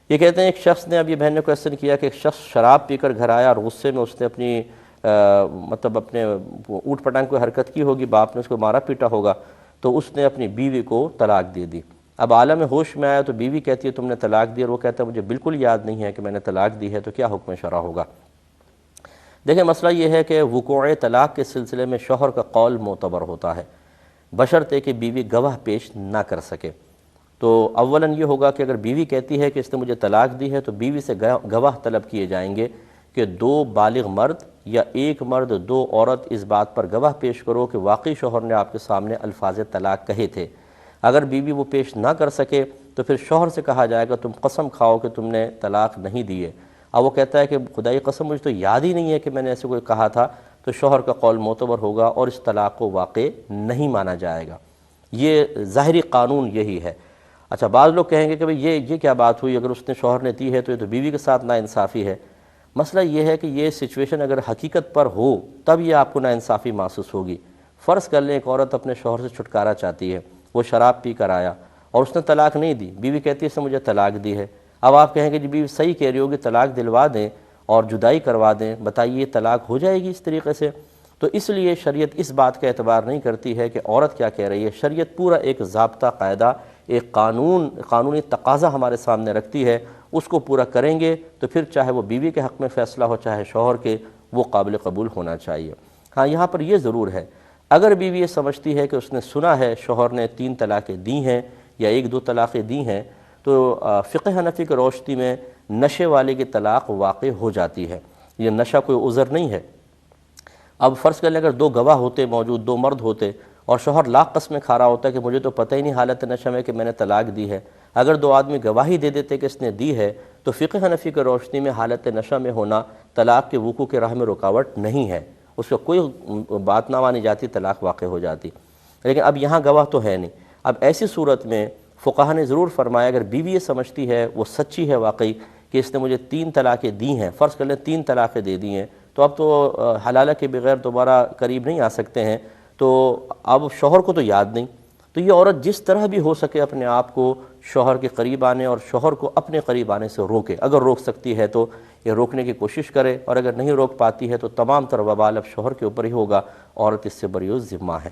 یہ کہتے ہیں ایک شخص نے، اب یہ بہن نے کویسچن کیا کہ ایک شخص شراب پی کر گھر آیا اور غصے میں اس نے اپنی مطلب اپنے اوٹ پٹانگ کوئی حرکت کی ہوگی، باپ نے اس کو مارا پیٹا ہوگا، تو اس نے اپنی بیوی کو طلاق دے دی۔ اب عالم ہوش میں آیا تو بیوی کہتی ہے تم نے طلاق دی، اور وہ کہتا ہے مجھے بالکل یاد نہیں ہے کہ میں نے طلاق دی ہے، تو کیا حکم شرع ہوگا؟ دیکھیں مسئلہ یہ ہے کہ وقوع طلاق کے سلسلے میں شوہر کا قول معتبر ہوتا ہے، بشرطے کہ بیوی گواہ پیش نہ کر سکے۔ تو اولاً یہ ہوگا کہ اگر بیوی کہتی ہے کہ اس نے مجھے طلاق دی ہے تو بیوی سے گواہ طلب کیے جائیں گے کہ 2 بالغ مرد یا 1 مرد 2 عورت اس بات پر گواہ پیش کرو کہ واقعی شوہر نے آپ کے سامنے الفاظ طلاق کہے تھے۔ اگر بیوی وہ پیش نہ کر سکے تو پھر شوہر سے کہا جائے گا تم قسم کھاؤ کہ تم نے طلاق نہیں دی ہے۔ اب وہ کہتا ہے کہ خدائی قسم مجھے تو یاد ہی نہیں ہے کہ میں نے ایسے کوئی کہا تھا، تو شوہر کا قول معتبر ہوگا اور اس طلاق کو واقع نہیں مانا جائے گا۔ یہ ظاہری قانون یہی ہے۔ اچھا بعض لوگ کہیں گے کہ بھئی یہ کیا بات ہوئی، اگر اس نے شوہر نے دی ہے تو یہ تو بیوی کے ساتھ ناانصافی ہے۔ مسئلہ یہ ہے کہ یہ سچویشن اگر حقیقت پر ہو تب یہ آپ کو ناانصافی محسوس ہوگی۔ فرض کر لیں ایک عورت اپنے شوہر سے چھٹکارا چاہتی ہے، وہ شراب پی کر آیا اور اس نے طلاق نہیں دی، بیوی کہتی ہے اس نے مجھے طلاق دی ہے۔ اب آپ کہیں گے جی بیوی صحیح کہہ رہی ہوگی، طلاق دلوا دیں اور جدائی کروا دیں، بتائیے یہ طلاق ہو جائے گی اس طریقے سے؟ تو اس لیے شریعت اس بات کا اعتبار نہیں کرتی ہے کہ عورت کیا کہہ رہی ہے، شریعت پورا ایک ضابطہ قاعدہ، ایک قانونی تقاضا ہمارے سامنے رکھتی ہے، اس کو پورا کریں گے تو پھر چاہے وہ بیوی کے حق میں فیصلہ ہو چاہے شوہر کے، وہ قابل قبول ہونا چاہیے۔ ہاں یہاں پر یہ ضرور ہے، اگر بیوی یہ سمجھتی ہے کہ اس نے سنا ہے شوہر نے 3 طلاقیں دی ہیں یا 1-2 طلاقیں دی ہیں، تو فقہ حنفی کی روشنی میں نشے والے کی طلاق واقع ہو جاتی ہے۔ یہ نشہ کوئی عذر نہیں ہے۔ اب فرض کر لیں اگر 2 گواہ ہوتے موجود، 2 مرد ہوتے اور شوہر لاکھ قسمیں کھا رہا ہوتا ہے کہ مجھے تو پتہ ہی نہیں حالت نشہ میں کہ میں نے طلاق دی ہے، اگر 2 آدمی گواہی دے دیتے کہ اس نے دی ہے تو فقہ حنفی کی روشنی میں حالت نشہ میں ہونا طلاق کے وقوع کے راہ میں رکاوٹ نہیں ہے، اس کا کوئی بات نہ مانی جاتی، طلاق واقع ہو جاتی۔ لیکن اب یہاں گواہ تو ہے نہیں۔ اب ایسی صورت میں فقہا نے ضرور فرمایا اگر بیوی یہ سمجھتی ہے وہ سچی ہے واقعی کہ اس نے مجھے 3 طلاقیں دی ہیں، فرض کر لیں 3 طلاقیں دے دی ہیں، تو اب تو حلالہ کے بغیر دوبارہ قریب نہیں آ سکتے ہیں، تو اب شوہر کو تو یاد نہیں، تو یہ عورت جس طرح بھی ہو سکے اپنے آپ کو شوہر کے قریب آنے اور شوہر کو اپنے قریب آنے سے روکے، اگر روک سکتی ہے تو یہ روکنے کی کوشش کرے، اور اگر نہیں روک پاتی ہے تو تمام تر وبال اب شوہر کے اوپر ہی ہوگا، عورت اس سے بری الذمہ ہے۔